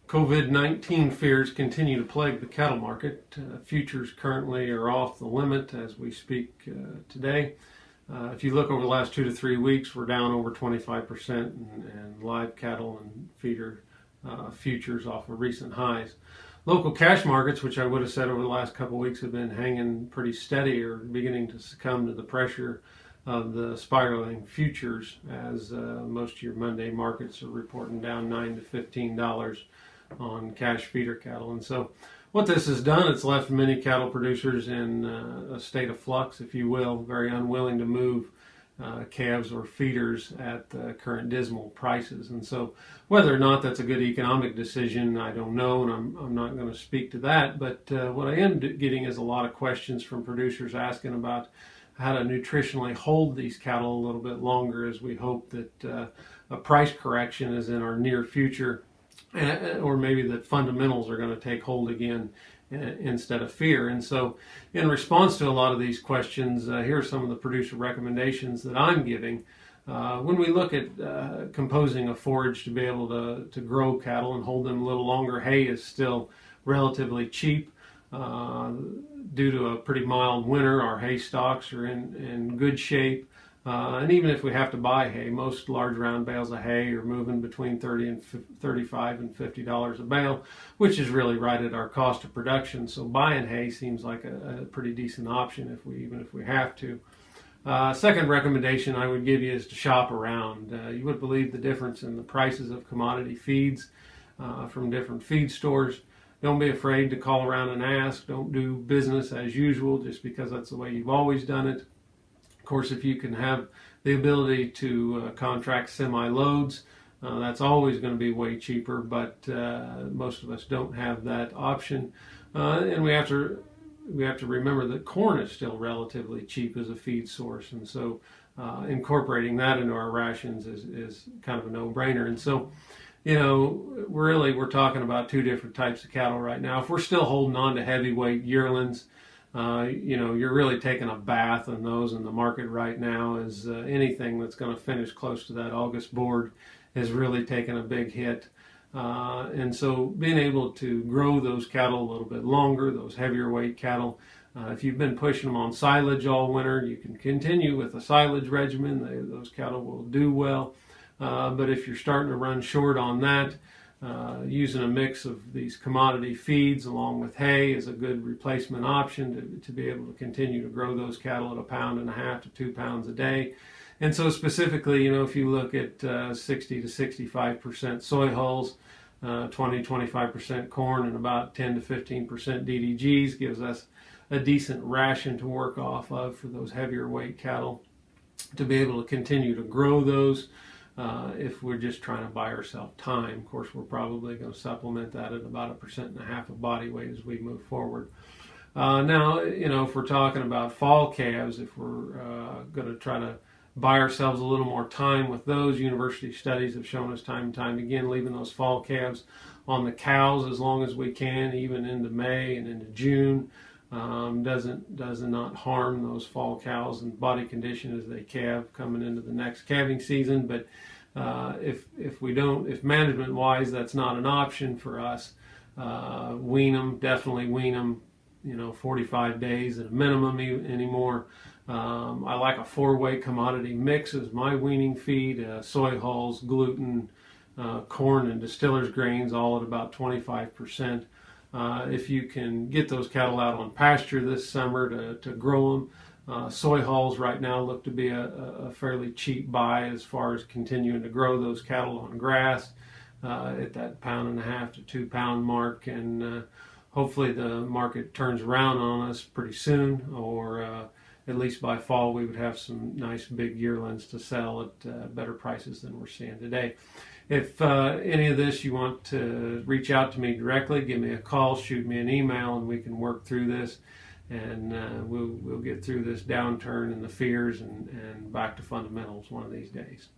COVID-19 fears continue to plague the cattle market. Futures currently are off the limit as we speak today. If you look over the last 2 to 3 weeks, we're down over 25% in live cattle and feeder futures off of recent highs. Local cash markets, which I would have said over the last couple of weeks have been hanging pretty steady, are beginning to succumb to the pressure of the spiraling futures, as most of your Monday markets are reporting down $9 to $15 on cash feeder cattle. And so what this has done, it's left many cattle producers in a state of flux, if you will, very unwilling to move calves or feeders at current dismal prices. And so whether or not that's a good economic decision, I don't know, and I'm not going to speak to that. But what I am getting is a lot of questions from producers asking about how to nutritionally hold these cattle a little bit longer, as we hope that a price correction is in our near future, or maybe that fundamentals are going to take hold again instead of fear. And so in response to a lot of these questions, here are some of the producer recommendations that I'm giving. When we look at composing a forage to be able to grow cattle and hold them a little longer, hay is still relatively cheap. Due to a pretty mild winter, our hay stocks are in good shape. And even if we have to buy hay, most large round bales of hay are moving between $35 and $50 a bale, which is really right at our cost of production. So buying hay seems like a pretty decent option even if we have to. Second recommendation I would give you is to shop around. You would believe the difference in the prices of commodity feeds from different feed stores. Don't be afraid to call around and ask. Don't do business as usual just because that's the way you've always done it. Of course, if you can have the ability to contract semi-loads, that's always going to be way cheaper, but most of us don't have that option. And we have to remember that corn is still relatively cheap as a feed source, and so incorporating that into our rations is kind of a no-brainer. And so, we're talking about two different types of cattle right now. If we're still holding on to heavyweight yearlings, you're really taking a bath on those in the market right now, as anything that's going to finish close to that August board has really taken a big hit. And so being able to grow those cattle a little bit longer, those heavier weight cattle, if you've been pushing them on silage all winter, you can continue with a silage regimen. Those cattle will do well. But if you're starting to run short on that, using a mix of these commodity feeds along with hay is a good replacement option to be able to continue to grow those cattle at 1.5 pounds to 2 pounds a day. And so specifically, if you look at 60 to 65% soy hulls, 20-25% corn, and about 10 to 15% DDGs gives us a decent ration to work off of for those heavier weight cattle to be able to continue to grow those. If we're just trying to buy ourselves time, of course, we're probably going to supplement that at about 1.5% of body weight as we move forward. Now, if we're talking about fall calves, if we're going to try to buy ourselves a little more time with those, university studies have shown us time and time again, leaving those fall calves on the cows as long as we can, even into May and into June, does not harm those fall cows and body condition as they calve coming into the next calving season. But if management wise that's not an option for us, definitely wean them 45 days at a minimum anymore. I like a 4-way commodity mix as my weaning feed, soy hulls, gluten, corn, and distillers grains, all at about 25%. If you can get those cattle out on pasture this summer to grow them, soy hulls right now look to be a fairly cheap buy as far as continuing to grow those cattle on grass at that 1.5 to 2 pound mark. And hopefully the market turns around on us pretty soon, or at least by fall we would have some nice big yearlings to sell at better prices than we're seeing today. If any of this you want to reach out to me directly, give me a call, shoot me an email, and we can work through this, and we'll get through this downturn and the fears and back to fundamentals one of these days.